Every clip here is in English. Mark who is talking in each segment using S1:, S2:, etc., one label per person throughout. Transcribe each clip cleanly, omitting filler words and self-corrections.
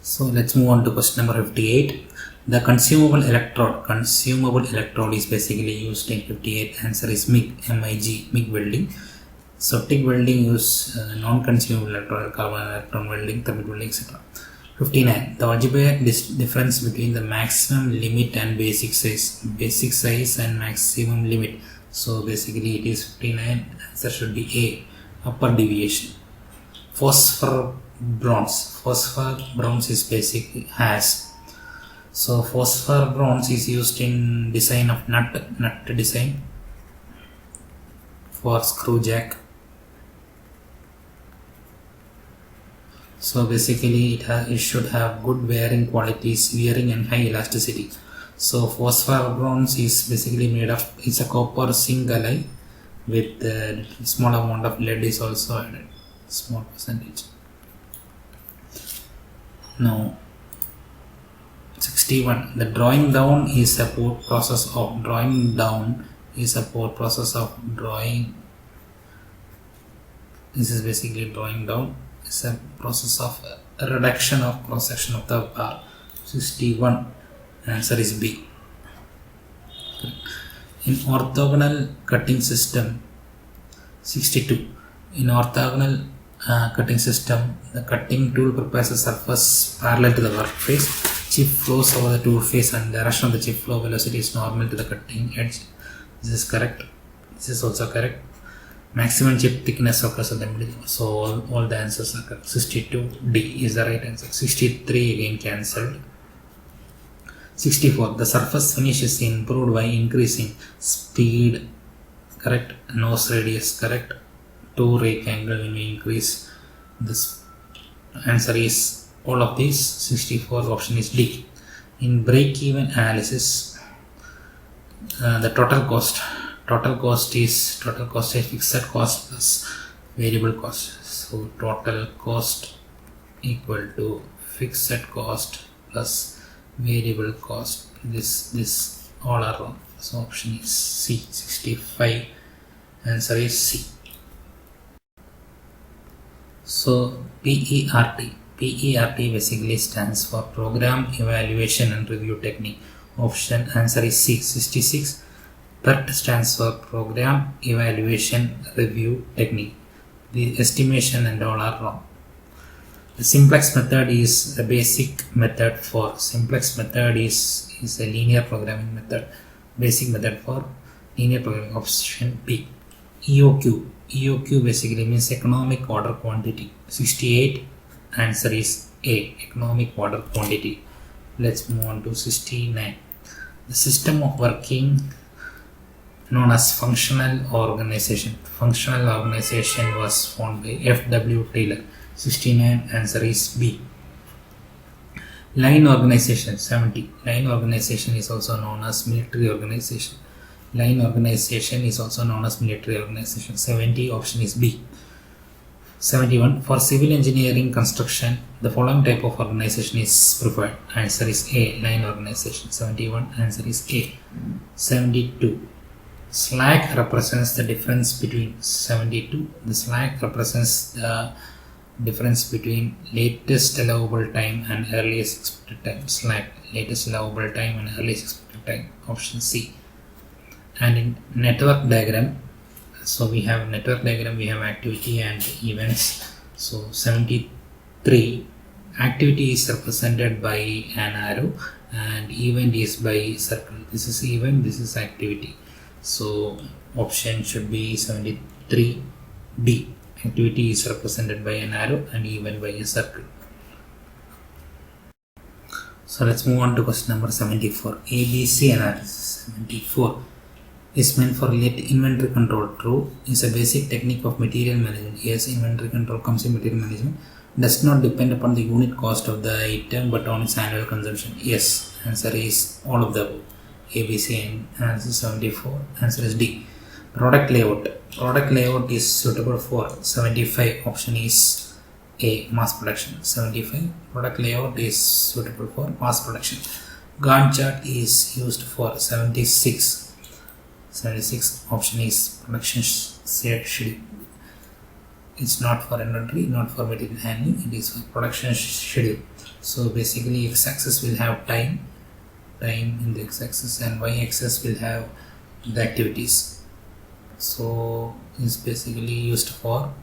S1: So let's move on to question number 58. The consumable electrode. Consumable electrode is basically used in 58. Answer is MIG, MIG, MIG welding. So TIG welding use non-consumable electrode, carbon electron welding, thermal welding, etc. 59. The algebraic difference between the maximum limit and basic size. Basic size and maximum limit. So basically it is 59. Answer should be A, upper deviation. Phosphor bronze is basic has. So phosphor bronze is used in design of nut design for screw jack. So basically it should have good wearing qualities, wearing and high elasticity. So phosphor bronze is basically made of, it's a copper zinc alloy with a small amount of lead is also added, small percentage. Now 61. The drawing down is a process of drawing. This is basically drawing down. It's a process of a reduction of cross section of the bar. 61. Answer is B. In orthogonal cutting system. 62. In orthogonal cutting system, the cutting tool prepares a surface parallel to the workpiece. Chip flows over the tool face and direction of the chip flow velocity is normal to the cutting edge. This is correct. This is also correct. Maximum chip thickness occurs at the middle. So all the answers are correct. 62 D is the right answer. 63 again cancelled. 64. The surface finish is improved by increasing speed. Correct. Nose radius. Correct. Toe rake angle when we increase. This answer is all of these. 64 option is D. In break-even analysis, the total cost is fixed cost plus variable cost. So total cost equal to fixed cost plus variable cost. This all are wrong. So option is C. 65. Answer is C. So PERT basically stands for Program Evaluation and Review Technique. Option answer is C. 66. PERT stands for Program Evaluation Review Technique. The estimation and all are wrong. The simplex method is a basic method for simplex method is a linear programming method. Basic method for linear programming. Option B. EOQ basically means economic order quantity. 68. Answer is A, economic order quantity. Let's move on to 69. The system of working known as functional organization. Functional organization was found by F.W. Taylor. 69. Answer is B. Line organization. 70. Line organization is also known as military organization. Line organization is also known as military organization. 70. Option is B. 71. For civil engineering construction, the following type of organization is preferred. Answer is A, line organization. 71. Answer is A. 72. Slack represents the difference between 72. The slack represents the difference between latest allowable time and earliest expected time. Slack, latest allowable time and earliest expected time. Option C. And in network diagram, so we have network diagram, we have activity and events. So 73, activity is represented by an arrow and event is by circle. This is event, this is activity. So option should be 73 D. Activity is represented by an arrow and event by a circle. So let's move on to question number 74. ABC analysis. 74 is meant for inventory control. True. Is a basic technique of material management. Yes, inventory control comes in material management. Does not depend upon the unit cost of the item but on its annual consumption. Yes, answer is all of the above. ABC and answer 74. Answer is D. Product layout. Product layout is suitable for 75. Option is A, mass production. 75. Product layout is suitable for mass production. Gantt chart is used for 76. 76. Option is production schedule. it's not for inventory, not for material handling, it is for production schedule. So basically x-axis will have time in the x-axis, and y-axis will have the activities. So it's basically used for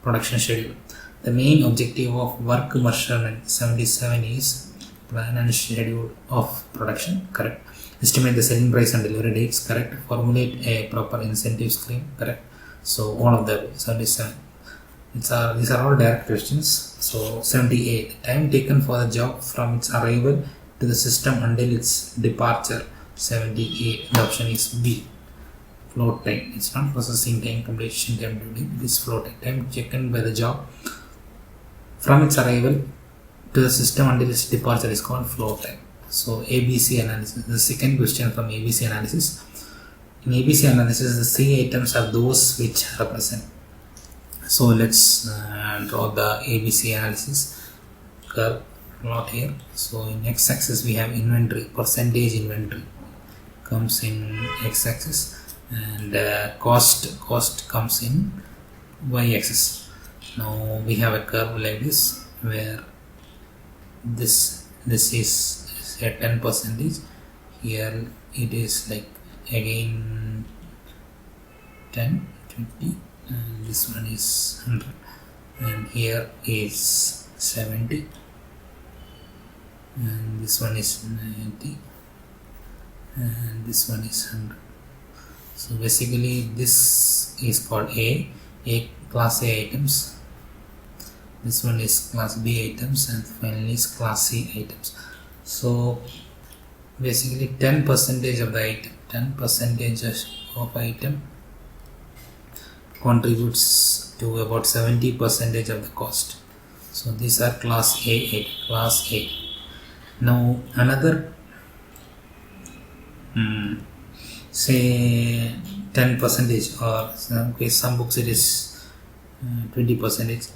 S1: production schedule. The main objective of work measurement 77 is plan and schedule of production, correct. Estimate the selling price and delivery dates, correct. Formulate a proper incentive scheme, correct. So all of the 77. These are all direct questions. So 78, time taken for the job from its arrival to the system until its departure. 78, the option is B, float time. It's not processing time, completion time, it is float time. Time taken by the job from its arrival to the system until its departure is called float time. So ABC analysis, the second question from ABC analysis. In ABC analysis, the C items are those which represent. So let's draw the ABC analysis curve plot here. So in x-axis we have inventory, percentage inventory comes in x-axis, and cost comes in y-axis. Now we have a curve like this where this is a 10%, here it is like again 10, 20, and this one is 100, and here is 70, and this one is 90, and this one is 100. So basically this is called A class A items, this one is class B items, and finally is class C items. So basically 10% of the item, 10% of item contributes to about 70% of the cost. So these are class A, class A. Now another say 10%, or some books it is 20%.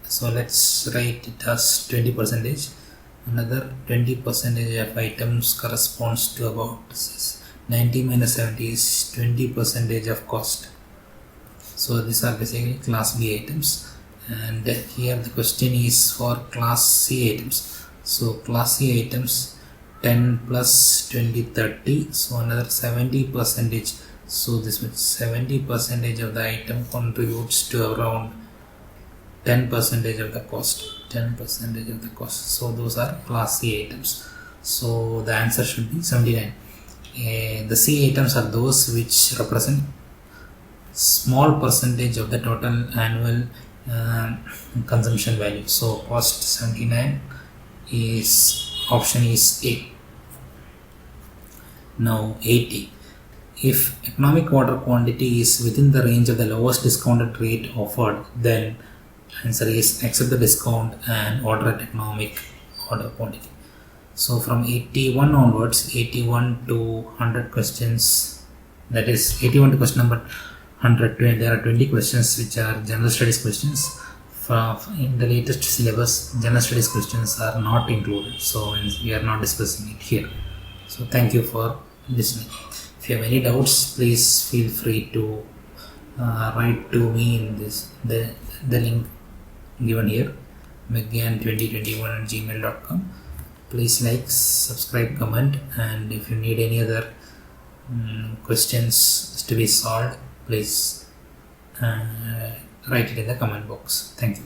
S1: So let's write it as 20%. Another 20% of items corresponds to about 90 minus 70 is 20% of cost. So these are basically class B items, and here the question is for class C items. So class C items 10 plus 20, 30, so another 70%. So this means 70% of the item contributes to around 10% of the cost, 10% of the cost. So those are class C items. So the answer should be 79. The C items are those which represent small percentage of the total annual consumption value. So cost 79 is option is A. Now 80. If economic order quantity is within the range of the lowest discounted rate offered, then answer is accept the discount and order at economic order quantity. So from 81 onwards, 81 to 100 questions, that is 81 to question number 100, there are 20 questions which are general studies questions. In the latest syllabus, general studies questions are not included, so we are not discussing it here. So thank you for listening. If you have any doubts, please feel free to write to me in the link given here, megyan2021@gmail.com. Please like, subscribe, comment, and if you need any other questions to be solved, please write it in the comment box. Thank you.